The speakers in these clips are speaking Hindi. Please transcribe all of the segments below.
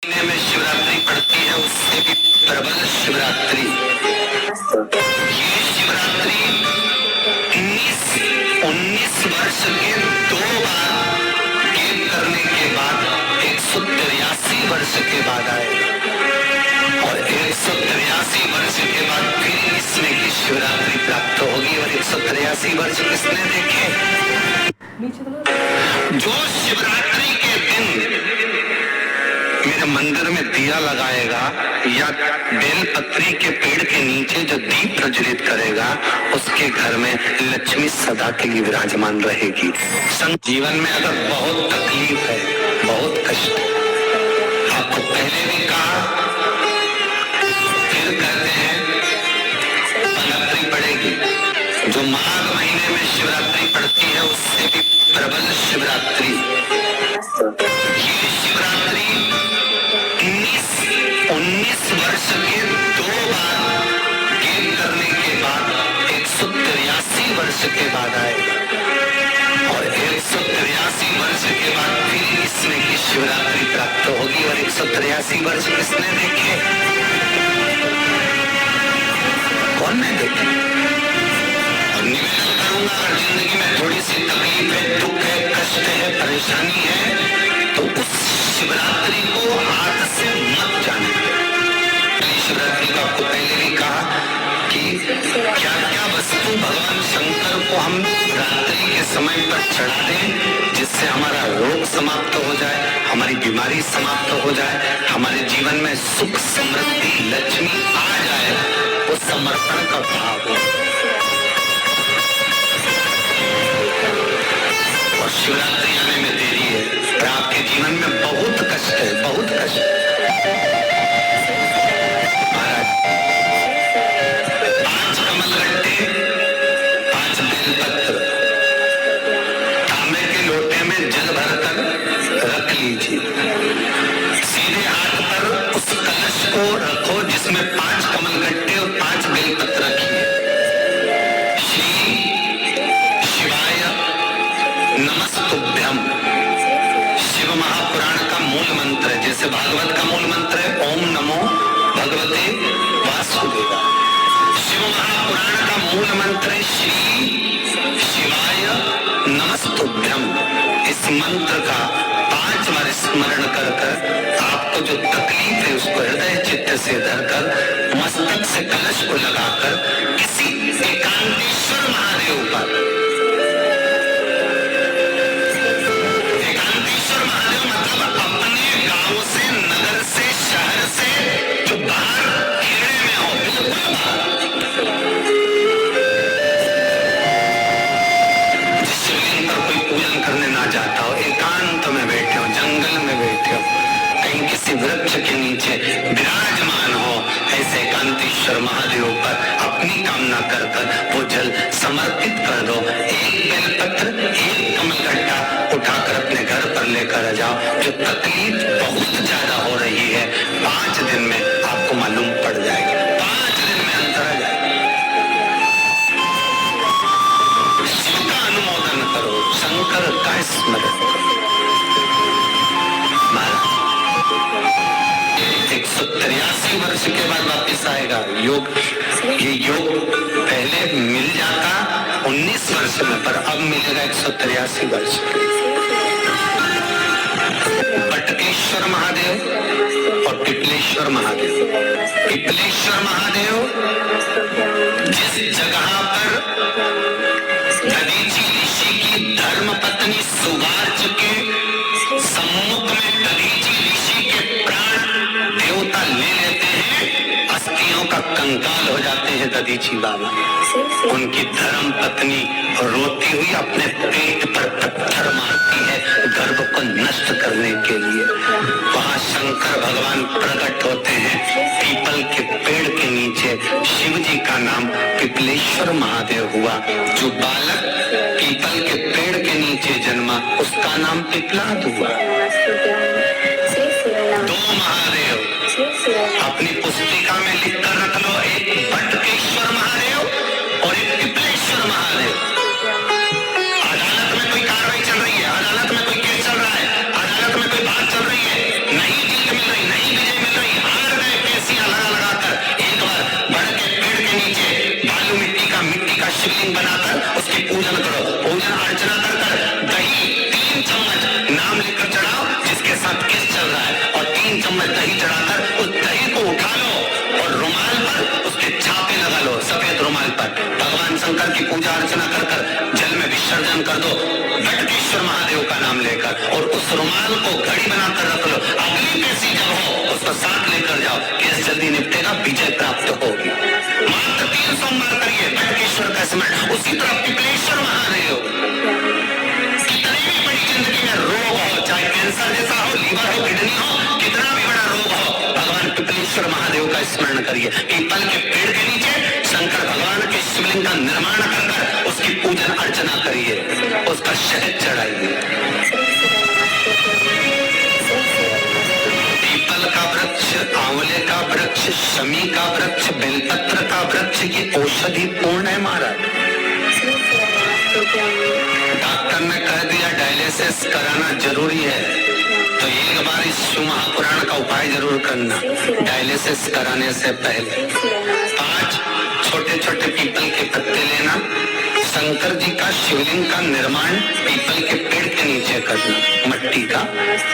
महीने में शिवरात्रि पड़ती है, उससे भी प्रबल शिवरात्रि। ये शिवरात्रि 19 वर्ष के 2 बार गेप करने के बाद 183 वर्ष के बाद आएगा और 183 वर्ष के बाद फिर इसमें की शिवरात्रि प्राप्त होगी। और 183 वर्ष किसने देखे? जो शिवरात्रि के दिन मेरे मंदिर में दिया लगाएगा या बेलपत्री के पेड़ के नीचे जो दीप प्रज्वलित करेगा, उसके घर में लक्ष्मी सदा के लिए विराजमान रहेगी। जीवन में अगर बहुत तकलीफ है, बहुत कष्ट है, आपको पहले भी कहा, फिर कहते हैं, शिवरात्रि पड़ेगी। जो माघ महीने में शिवरात्रि पड़ती है, उससे भी प्रबल शिवरात्रि। ये शिवरात्रि 19 वर्ष के 2 बार गेप करने के बाद 183 वर्ष के बाद आएगा और 183 वर्ष के बाद फिर इसमें की शिवरात्रि प्राप्त होगी। और 183 वर्ष किसने देखे? कौन ने देखे? और निवेदन करूंगा, अगर जिंदगी में थोड़ी सी तकलीफ है, दुख है, कष्ट है, परेशानी है, तो उस शिवरात्रि को हाथ से मत जाने। शिवरात्रि को आपको पहले भी कहा कि क्या क्या वस्तु भगवान शंकर को हम रात्रि के समय पर चढ़ा दें, जिससे हमारा रोग समाप्त हो जाए, हमारी बीमारी समाप्त हो जाए, हमारे जीवन में सुख समृद्धि लक्ष्मी आ जाए। वो समर्पण का भाव है। और शिवरात्रि आने में देरी है, पर आपके जीवन में बहुत कष्ट है, बहुत कष्ट है। महाराज 5 कमलगट्टे, 5 बेलपत्र तांबे के लोटे में जल भरकर रख लीजिए। सीधे हाथ पर उस कलश को रखो जिसमें 5 कमलगट्टे और 5 बेलपत्र रखिए। श्री शिवाय नमस्तुभ्यम। शिव महापुराण का मूल मंत्र है, जैसे भागवत का मूल मंत्र है ओम नमो भगवते वासुदेवाय। शिव महापुराण का मूल मंत्र है श्री शिवाय नमस्तुभ्यम। इस मंत्र का 5 बार स्मरण कर कर आपको जो तकलीफ है उसको हृदय चित्त से धरकर मस्तक से कलश को लगाकर किसी एकांतेश्वर महादेव पर, एकांतेश्वर महादेव मतलब अपने गांव से, नगर से, शहर से जो बाहर खेड़े में हो, बिल्कुल बाहर, जिस शिवलिंग पर कोई पूजन करने ना जाता हो, एकांत में बैठे हो, जंगल में बैठे हो, कहीं किसी वृक्ष के नीचे विराजमान हो, ऐसे एकांतेश्वर महादेव पर अपनी कामना कर कर वो जल समर्पित कर दो। एक बेलपत्र, एक कमलगट्टा उठाकर अपने घर पर लेकर आ जाओ। जो तकलीफ बहुत ज्यादा हो रही है, 5 दिन में आपको मालूम पड़ जाएगा, 5 दिन में अंतर आ जाएगा। शिव का अनुमोदन करो, शंकर का स्मरण करो। 183 वर्ष के बाद वापिस आएगा योग। ये योग पहले मिल जाता 19 वर्ष में, पर अब मिलेगा 183 वर्ष। बटकेश्वर महादेव और पिपलेश्वर महादेव। पिपलेश्वर महादेव जिस जगह पर दधीची ऋषि की धर्म पत्नी सुगार्च के सम्मुख में दधीची ऋषि के प्राण देवता ले लेते हैं, अस्थियों का कंकाल हो जाते हैं दधीची बाबा। उनकी धर्म पत्नी रोती हुई अपने पेट पर पत्थर मारती है गर्भ को नष्ट करने के लिए। वहां शंकर भगवान प्रकट होते हैं पीपल के पेड़ के नीचे। शिव जी का नाम पिपलेश्वर महादेव हुआ। जो बालक पीपल के पेड़ के नीचे जन्मा, उसका नाम पिपलाद हुआ। 2 महादेव अपनी पुस्तिका में लिखकर रख लो, एक बटकेश्वर महादेव और एक पिपलेश्वर महादेव। अदालत में कोई कार्रवाई चल रही है, अदालत में कोई केस चल रहा है, अदालत में कोई बात चल रही है, नहीं जीत मिल रही, नहीं शंकर की पूजा अर्चना कर कर जल में विसर्जन कर दो बटकेश्वर महादेव का नाम लेकर, और उस रुमाल को घड़ी बनाकर रख लो। अगली कैसी जब हो उसको साथ लेकर जाओ, केस जल्दी निपटेगा, विजय प्राप्त होगी। मात्र 3 सोमवार करिए बटकेश्वर का स्मरण। उसी तरह पिपलेश्वर महादेव, कितनी भी बड़ी जिंदगी में रोग हो, चाहे कैंसर जैसा हो, लीवर हो, किडनी हो, कितना भी बड़ा रोग हो, भगवान पिपलेश्वर महादेव का स्मरण करिए। पीपल के पेड़ के नीचे शंकर भगवान के शिवलिंग का निर्माण कर उसकी पूजन अर्चना करिए, उसका शहद चढ़ाइए। पीपल का वृक्ष, आंवले का वृक्ष, शमी का वृक्ष, बेलपत्र का वृक्ष, ये औषधि पूर्ण है महाराज। डॉक्टर ने कह दिया डायलिसिस कराना जरूरी है, तो एक बार इस शिव महापुराण का उपाय जरूर करना। डायलिसिस कराने से पहले 5 छोटे छोटे पीपल के पत्ते लेना, शंकर जी का शिवलिंग का निर्माण पीपल के पेड़ के नीचे करना, मट्टी का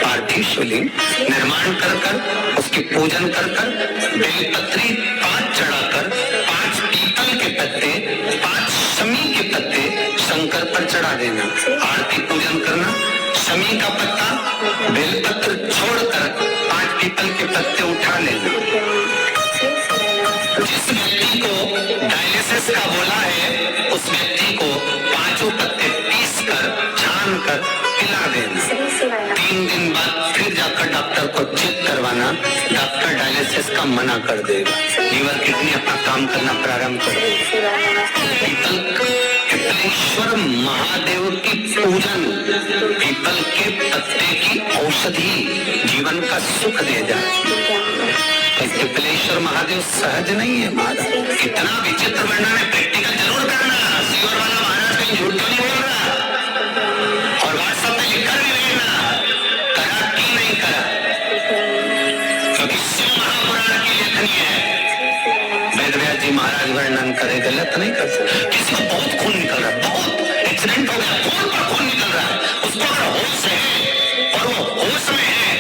पार्थिव शिवलिंग निर्माण कर कर उसकी पूजन कर कर बेलपत्री 5 चढ़ाकर 5 पीपल के पत्ते 5 शमी के पत्ते शंकर पर चढ़ा देना, आरती पूजन करना। शमी का पत्ता बेलपत्र छोड़कर 5 पीपल के पत्ते उठा लेना। जिस व्यक्ति को डायलिसिस का बोला है उस व्यक्ति को 5 पत्ते पीस कर छान कर पिला देना। 3 दिन बाद फिर जाकर डॉक्टर को चेक करवाना, डॉक्टर डायलिसिस का मना कर देगा, लीवर किडनी अपना काम करना प्रारंभ करेगा। पिपलेश्वर महादेव की पूजन, पीपल के पत्ते की औषधि जीवन का सुख दे जाए। पिपलेश्वर महादेव सहज नहीं है महाराज, कितना विचित्र वर्णन है, प्रैक्टिकल जरूर करना। सीवर वाला महाराज कहीं झूठ तो नहीं बोल रहा, और व्हाट्सएप में लिखकर भी भेजना करा कि नहीं करा, क्योंकि शिव महापुराण की लेखनी है। वेदव्यास जी महाराज वर्णन करे, गलत नहीं कर सकते। किसी को बहुत खून निकल रहा है, बहुत एक्सीडेंट हो गया, खून पर खून निकल रहा है, उसको अगर होश है और वो होश में है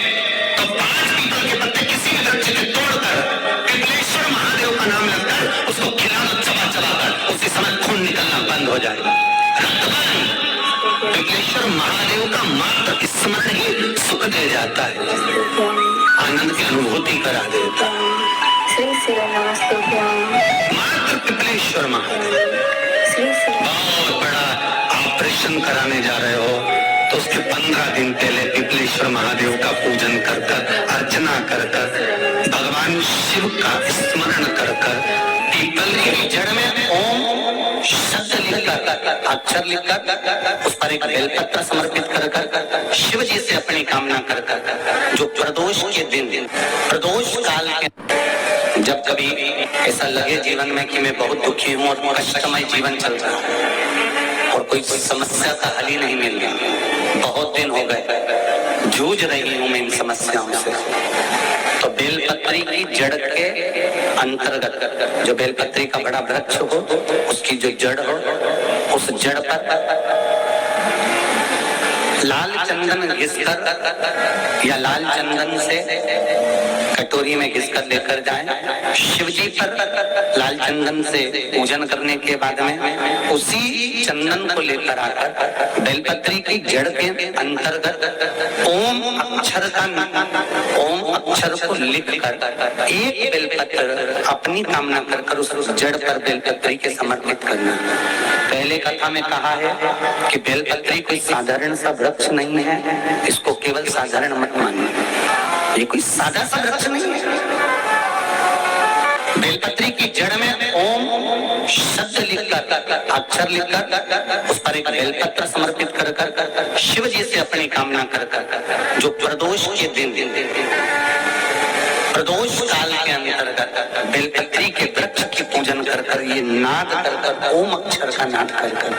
तो 5 पीपल के पत्ते किसी भी वृक्ष के तोड़कर पिपलेश्वर महादेव का नाम लगकर उसको खिला दो, चबा चबा कर, उसी समय खून निकलना बंद हो जाएगा, रक्त बंद। पिपलेश्वर महादेव का मात्र स्मरण ही सुख दे जाता है, आनंद की अनुभूति करा देता है। मात्र पिपलेश्वर महादेव। बहुत बड़ा ऑपरेशन कराने जा रहे हो तो उसके 15 दिन पहले पिपलेश्वर महादेव का पूजन कर कर, अर्चना कर कर, भगवान शिव का स्मरण कर कर, पीपल की जड़ में ओम शब्द लिखकर, अक्षर लिखकर, उस पर एक बेलपत्र समर्पित कर कर शिव जी से अपनी कामना कर कर, जो प्रदोष के दिन, प्रदोष काल के जब कभी ऐसा लगे जीवन में कि मैं बहुत दुखी हूँ और कष्टमय जीवन चल रहा है और कोई समस्या का हल ही नहीं मिल रहा, बहुत दिन हो गए जूझ रही हूँ मैं इन समस्याओं से, तो बेलपत्री की जड़ के अंतर्गत, जो बेलपत्री का बड़ा वृक्ष हो उसकी जो जड़ हो, उस जड़ पर लाल चंदन घिसकर या लाल चंदन से कटोरी में घिसकर लेकर जाएं, शिव जी पर लाल चंदन से पूजन करने के बाद में उसी चंदन को लेकर आकर बेलपत्री की जड़ के अंतर्गत ओम अक्षर को लिखकर एक बेलपत्र अपनी कामना कर कर उस जड़ पर बेलपत्री के समर्पित करना। पहले कथा में कहा है कि बेलपत्री कोई साधारण सा वृक्ष नहीं है, इसको केवल साधारण मत मानिए, ये कोई सादा सा वृक्ष नहीं है। बेलपत्री की जड़ में ओम शब्द लिखकर, अक्षर लिखकर, उस पर एक बेलपत्र समर्पित कर कर शिव जी से अपनी कामना कर कर, जो प्रदोष के दिन, प्रदोष काल के अंतर्गत बेलपत्री के वृक्ष की पूजन कर कर, ये नाद कर कर, ओम अक्षर का नाद कर कर